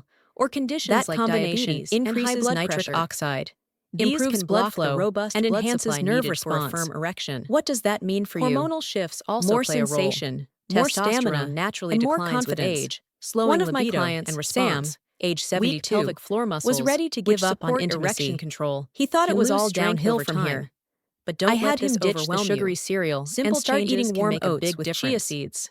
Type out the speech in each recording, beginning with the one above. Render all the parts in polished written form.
cholesterol, or conditions That like combination diabetes and high increases blood nitric pressure. oxide. These Improves can blood block the flow robust and blood enhances supply nerve needed response. for a firm erection. What does that mean for you? Hormonal shifts also More play a role. sensation, More more stamina stamina, naturally and more declines with confidence. age, slowing One of my libido clients, and response. Sam, age Weak 72, pelvic floor muscles was ready to which give up on support intimacy. erection control. He thought it can was lose all strength downhill over from time. here. But don't I let had this him ditch the overwhelm sugary you. cereal Simple and start changes eating can warm make a oats big with difference. chia seeds.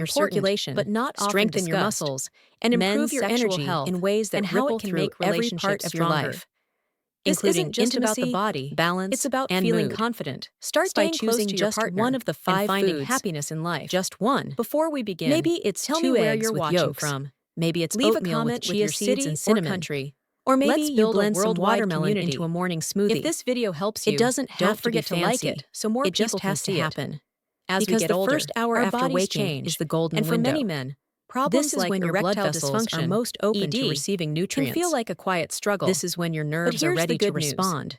your important, circulation, but not often strengthen your discussed. muscles, and men's improve your sexual energy health, in ways that and how ripple it can through make every relationships part of your stronger. life. This Including isn't just about the intimacy, body, balance, it's about and feeling mood. confident. Start by Staying close choosing to your just partner one of the 5 and finding foods. happiness in life. Just one. Before we begin, Maybe it's tell 2 me where eggs you're with watching yolks. from. Maybe it's Leave a oatmeal comment with with chia your seeds city and or cinnamon. country. Or maybe Let's you build a blend some worldwide watermelon community. into a morning smoothie. If this video helps you, It doesn't don't have to forget be to like fancy. it so more It people just can has to see it. happen. As Because we get the older, first hour our after bodies waking change, is the golden and for window. many men, problems This is like when your blood erectile vessels dysfunction are most open (ED) to receiving can nutrients. feel like a quiet struggle. This is when your nerves are here's ready the to good news. respond.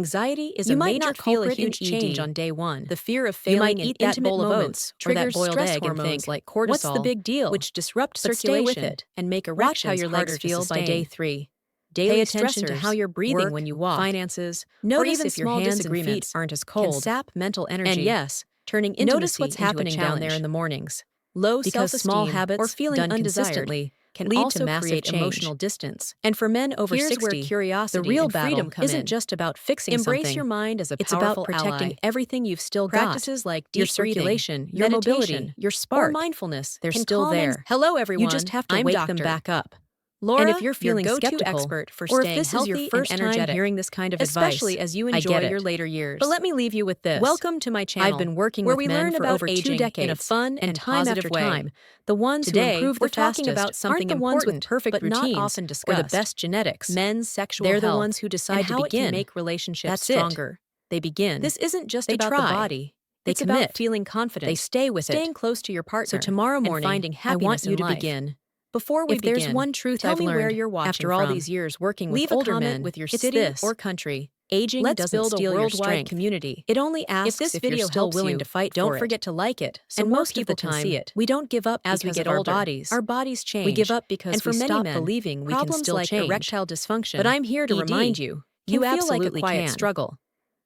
Anxiety is You a might major not feel a culprit in huge change ED. on day 1. The fear of You failing might in eat that intimate bowl of moments oats or that triggers boiled stress egg and hormones think, like cortisol. what's the big deal? Which disrupt But stay with circulation it and make Watch how erections your harder legs to feel by day sustain. 3. Daily Pay attention to stressors, how you're breathing work, when you walk. finances, or Notice even if your small hands and feet disagreements aren't as can cold. sap mental energy. And yes, turning notice intimacy what's into a happening down there challenge. in the mornings. Low Because small self-esteem habits or feeling done undesired consistently can lead also to massive create change. emotional distance. And for men over Here's 60, where curiosity the real and battle freedom come isn't in. just about fixing Embrace something. your mind as a It's powerful about protecting ally. everything you've still Practices got. like Your deep breathing, circulation, your meditation, mobility, your spark, or mindfulness, they're can still calm there. Hello, everyone. You just have to I'm wake Dr. them back up. Laura, And if you're your feeling go-to skeptical, expert for or if staying this is your healthy first and time energetic, hearing this kind of especially advice, as you I enjoy get it. your later years. But let me leave you with this. Welcome to my channel. I've been working where with we men learn for about over 2 aging decades in a fun and time positive after way. time. The ones Today, who improve we're the talking fastest about something aren't the ones with important, perfect but routines not often or discussed. the best genetics. Men's sexual They're the health ones who decide and to how it can begin. make relationships That's stronger. They begin. This isn't just They about try. the body. They It's commit. about feeling confident. They stay with staying it. close to your partner. So tomorrow morning, and finding I happiness want you in to life. begin. Before we If there's begin, one truth tell I've me learned where you're watching after all from. these years working with Leave a older comment men, with your it's city this. or country. Aging Let's doesn't build a steal your worldwide strength. community. It only asks this if video you're still helps willing you, to fight don't for it. forget to like it, So and most most of the people can time, see it. we don't give up As we because get of older, our bodies change. we give up because and for we many stop men, believing we can problems still like change. erectile dysfunction. But I'm here to ED, remind you, can you feel like a absolutely quiet can. struggle.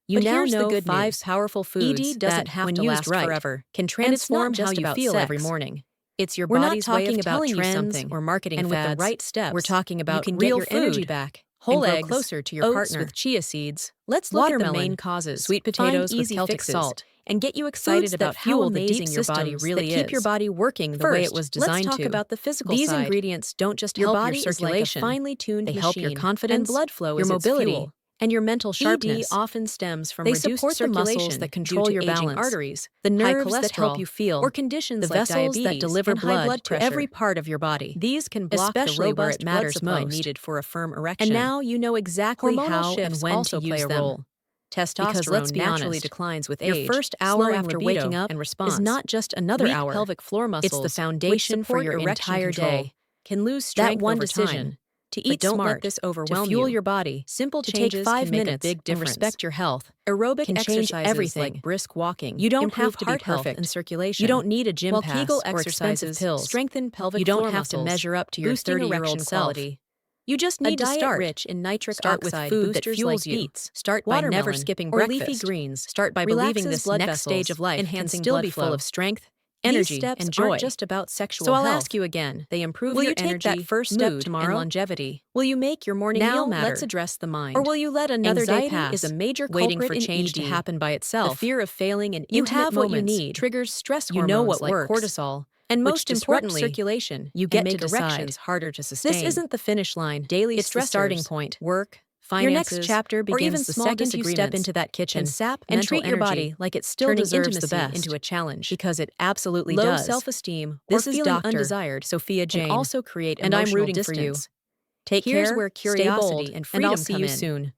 You But now here's the know good 5 news. powerful foods ED doesn't that, have when to used last right, forever. can And it's not transform just how you about feel sex. every morning. It's your We're not body's way talking of about telling you trends something or marketing and fads. with the right steps, We're talking about you can real get your energy food, back, whole and grow eggs, closer to your oats partner with chia seeds. Let's look at the watermelon, main causes. sweet potatoes Find with easy Celtic fixes, salt, and get you excited foods about that how fuel the amazing deep your body systems really that keep is. your body working the way it was designed let's talk to. about the physical These side. ingredients don't just Your help body your is like a circulation. finely tuned They machine, help your confidence, and blood flow your is its mobility, fuel, and your mental sharpness. ED often stems from They reduced support the muscles circulation that due control to your aging balance, arteries, the high nerves that help cholesterol, you feel, or conditions the like vessels diabetes that deliver and high blood to pressure. every part of your body. These can block especially the where robust it blood matters supply most. needed for a firm erection. And now you know exactly Hormonal how and shifts when also to play use a them. role. Because Testosterone let's be naturally honest, declines with your age. first hour slowing after libido waking up and response. is not just another Weak hour. pelvic floor muscles, It's the foundation which for support your erection entire control, day. can lose That strength one over decision time. to But eat don't let smart, this to overwhelm fuel you. your body, Simple to changes take 5 can make minutes a big difference. and respect your health. Aerobic can change exercises everything. like brisk walking. You don't improve have to be heart health perfect. and circulation. You don't need a gym while pass Kegel or expensive exercises pills. strengthen pelvic You don't floor have to muscles, measure up to your boosting 30-year-old erection self. quality. You just A need to diet start. rich in nitric Start with oxide food that boosters fuels like you. beets, Start by never watermelon, skipping or breakfast. leafy greens. Start by believing Relaxes this blood next stage vessels, of life can enhancing still blood be full flow. of strength, These energy, steps and joy. aren't just about sexual So I'll health. ask you again. They improve Will your you take energy, that first step mood, tomorrow? and longevity. Will you make your morning Now meal matter? let's address the mind. Or will you let another Anxiety day pass, is a major waiting culprit for in change ED. to happen by itself? The fear of failing in You intimate have what you moments need. triggers stress You hormones know what like works. cortisol, And which most disrupt importantly, circulation you and get make to decide. erections harder to sustain. This isn't the finish line. Daily It's the stressors, starting point. work, Your finances, next chapter or begins even the small second you step disagreements into that kitchen can sap and mental treat your energy, body like it still turning deserves the intimacy best. into a challenge. Because it absolutely Low does. self-esteem This or is feeling Dr. undesired Sophia Jain, can also create and I'm emotional rooting for you. distance. Take Here's care, where stay curiosity bold, and and freedom I'll see come you in. soon.